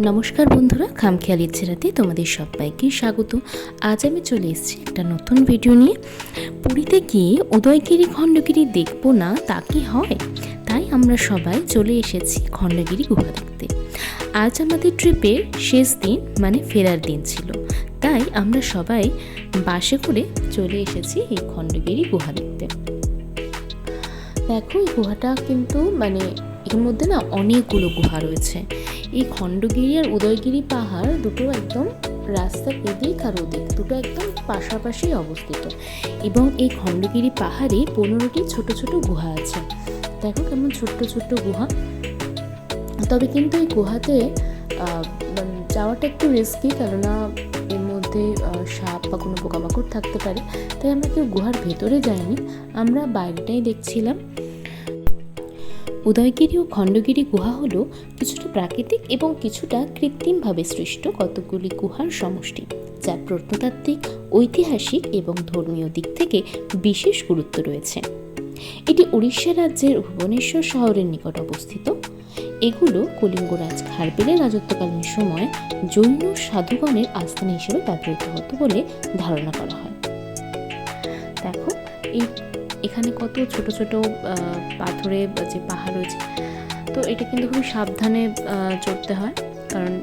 নমস্কার বন্ধুরা, খামখেয়ালি ছেড়াতে তোমাদের সবাইকে স্বাগত। আজ আমি চলে এসেছি একটা নতুন ভিডিও নিয়ে। পুরীতে গিয়ে উদয়গিরি খণ্ডগিরি দেখবো না তা কি হয়? তাই আমরা সবাই চলে এসেছি খণ্ডগিরি গুহা দেখতে। আজ আমাদের ট্রিপের শেষ দিন, মানে ফেরার দিন ছিল। তাই আমরা সবাই বাসে করে চলে এসেছি এই খণ্ডগিরি গুহা দেখতে। দেখো, এই গুহাটা কিন্তু এর মধ্যে না অনেকগুলো গুহা রয়েছে। এই খণ্ডগিরি আর উদয়গিরি পাহাড় দুটো একদম রাস্তার এদিক আর ওদিক, দুটো একদম পাশাপাশি অবস্থিত। এবং এই খণ্ডগিরি পাহাড়ে 15টি ছোট ছোট গুহা আছে। দেখো কেমন ছোট্ট ছোট্ট গুহা। তবে কিন্তু এই গুহাতে যাওয়াটা একটু রিস্কি, কেননা এর মধ্যে সাপ বা কোনো পোকামাকড় থাকতে পারে। তাই আমরা কেউ গুহার ভেতরে যাইনি, আমরা বাইরেটাই দেখছিলাম। উদয়গিরি ও খণ্ডগিরি গুহা হলো কিছুটা প্রাকৃতিক এবং কিছুটা কৃত্রিমভাবে সৃষ্ট কতগুলি গুহার সমষ্টি, যার প্রত্নতাত্ত্বিক, ঐতিহাসিক এবং ধর্মীয় দিক থেকে বিশেষ গুরুত্ব রয়েছে। এটি উড়িষ্যা রাজ্যের ভুবনেশ্বর শহরের নিকট অবস্থিত। এগুলো কলিঙ্গরাজ খারবেলের রাজত্বকালীন সময় জৈন সাধুগণের আস্থান হিসেবে ব্যবহৃত হতো বলে ধারণা করা হয়। দেখো, এখানে কত ছোট ছোট পাথরে যে পাহাড় রয়েছে। তো এটা কিন্তু খুব সাবধানে চড়তে হয়, কারণ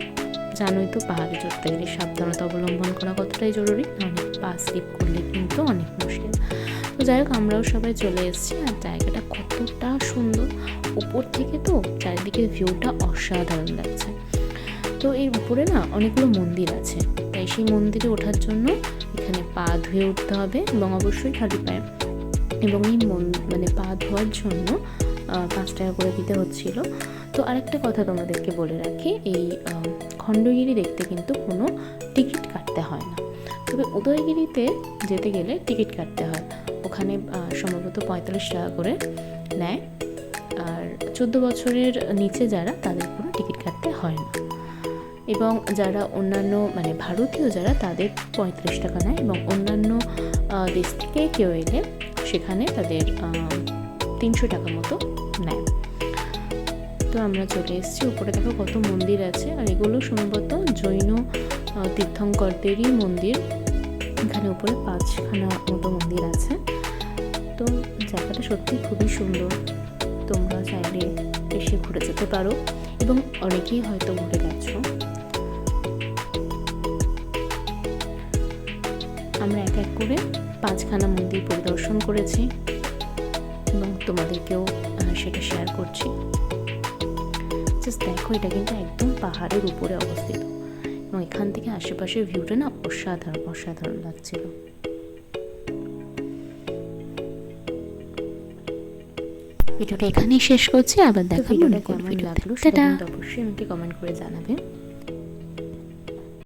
জানোই তো পাহাড়ে চড়তে গেলে সাবধানতা অবলম্বন করা কতটাই জরুরি। অনেক পা স্লিপ করলে কিন্তু অনেক মুশকিল। তো যাই হোক, আমরাও সবাই চলে এসেছি। আর জায়গাটা কতটা সুন্দর, উপর থেকে তো চারিদিকের ভিউটা অসাধারণ লাগছে। তো এর উপরে না অনেকগুলো মন্দির আছে, তাই সেই মন্দিরে ওঠার জন্য এখানে পা ধুয়ে উঠতে হবে এবং অবশ্যই খালি পায়ে। এবং এই পা ধোয়ার জন্য 5 টাকা করে দিতে হচ্ছিল। তো আরেকটা কথা তোমাদেরকে বলে রাখি, এই খণ্ডগিরি দেখতে কিন্তু কোনো টিকিট কাটতে হয় না। তবে উদয়গিরিতে যেতে গেলে টিকিট কাটতে হয়। ওখানে সম্ভবত 45 টাকা করে নেয়। আর 14 বছরের নিচে যারা, তাদের কোনো টিকিট কাটতে হয় না। এবং যারা অন্যান্য ভারতীয় যারা, তাদের 35 টাকা নেয়। এবং অন্যান্য দেশ থেকে কেউ এলে সেখানে তাদের 300 টাকা মতো নেয়। তো আমরা চলে এসেছি। উপরে দেখো কত মন্দির আছে, আর এগুলো সম্ভবত জৈন তীর্থঙ্করদেরই মন্দির। এখানে উপরে 5খানা মতো মন্দির আছে। তো জায়গাটা সত্যি খুবই সুন্দর, তোমরা চাইলে এসে ঘুরে যেতে পারো এবং অনেকেই হয়তো ঘুরে গেছো। আমরা এক এক করে 5খানা মন্দির পরিদর্শন করেছি এবং তোমাদেরকেও সেটা শেয়ার করছি। জাস্ট দেখো, এটা কিন্তু একদম পাহাড়ের উপরে অবস্থিত এবং এখান থেকে আশেপাশের ভিউটা না অসাধারণ অসাধারণ লাগছিল। ভিডিওটা এখানেই শেষ করছি। আবার দেখা ভিডিওটা কেমন লাগলো সেটা অবশ্যই আমাকে কমেন্ট করে জানাবে।